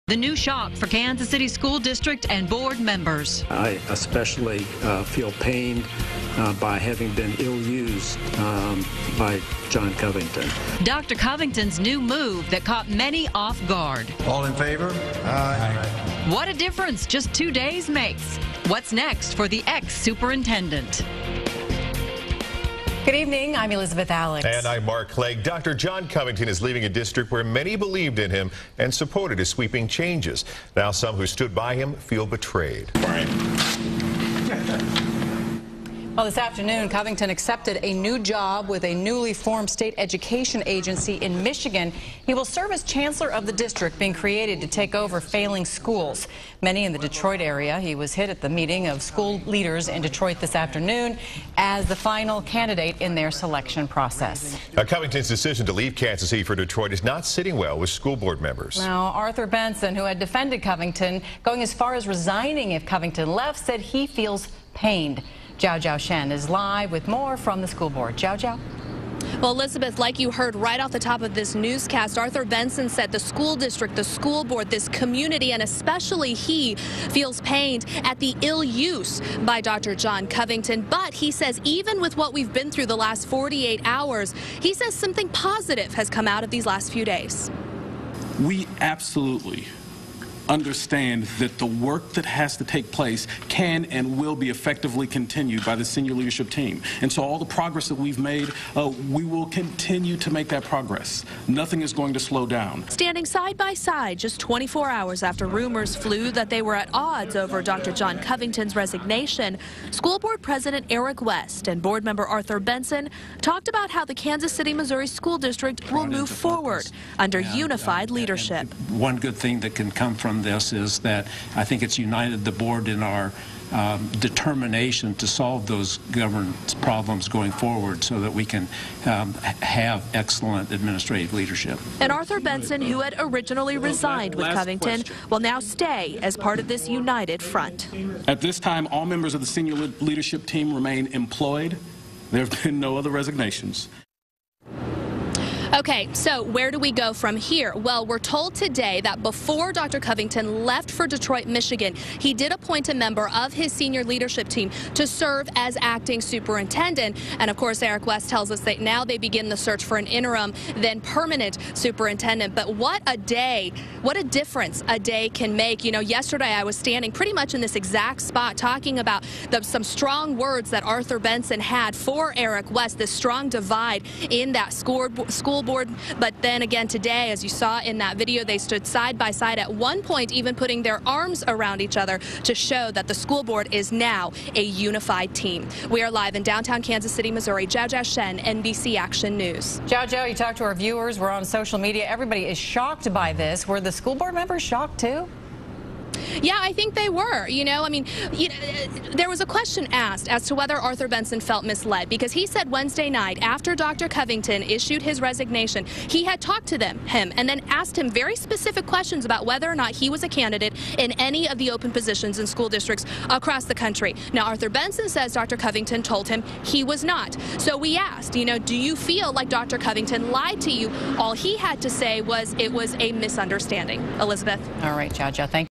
The new shock for Kansas City School District and board members. I especially feel pained by having been ill-used by John Covington. Dr. Covington's new move that caught many off guard. All in favor? Aye. What a difference just 2 days makes. What's next for the ex-superintendent? Good evening. I'm Elizabeth Alex. And I'm Mark Clegg. Dr. John Covington is leaving a district where many believed in him and supported his sweeping changes. Now some who stood by him feel betrayed. Well, this afternoon, Covington accepted a new job with a newly formed state education agency in Michigan. He will serve as chancellor of the district being created to take over failing schools. Many in the Detroit area. He was hit at the meeting of school leaders in Detroit this afternoon as the final candidate in their selection process. Covington's decision to leave Kansas City for Detroit is not sitting well with school board members. Now, Arthur Benson, who had defended Covington, going as far as resigning if Covington left, said he feels pained. Zhao Shen is live with more from the school board. Zhao. Well, Elizabeth, like you heard right off the top of this newscast, Arthur Benson said the school district, the school board, this community, and especially he feels pained at the ill use by Dr. John Covington. But he says even with what we've been through the last 48 hours, he says something positive has come out of these last few days. We absolutely understand that the work that has to take place can and will be effectively continued by the senior leadership team. And so all the progress that we've made, we will continue to make that progress. Nothing is going to slow down. Standing side by side just 24 hours after rumors flew that they were at odds over Dr. John Covington's resignation, School Board President Eric West and board member Arthur Benson talked about how the Kansas City, Missouri School District will move forward under unified leadership. One good thing that can come from this is that I think it's united the board in our determination to solve those governance problems going forward so that we can have excellent administrative leadership. And Arthur Benson, who had originally resigned with Covington, will now stay as part of this united front. At this time, all members of the senior leadership team remain employed. There have been no other resignations. Okay, so where do we go from here? Well, we're told today that before Dr. Covington left for Detroit, Michigan, he did appoint a member of his senior leadership team to serve as acting superintendent. And of course, Eric West tells us that now they begin the search for an interim, then permanent superintendent. But what a day, what a difference a day can make. You know, yesterday I was standing pretty much in this exact spot talking about some strong words that Arthur Benson had for Eric West, this strong divide in that school board. But then again today, as you saw in that video, they stood side by side at one point, even putting their arms around each other to show that the school board is now a unified team. We are live in downtown Kansas City, Missouri. Zhao Shen, NBC Action News. Zhao, you talked to our viewers. We're on social media. Everybody is shocked by this. Were the school board members shocked too? Yeah, I think they were. You know, I mean, there was a question asked as to whether Arthur Benson felt misled, because he said Wednesday night after Dr. Covington issued his resignation, he had talked to him and then asked him very specific questions about whether or not he was a candidate in any of the open positions in school districts across the country. Now, Arthur Benson says Dr. Covington told him he was not. So we asked, you know, do you feel like Dr. Covington lied to you? All he had to say was it was a misunderstanding. Elizabeth. All right, Zhao, thank you.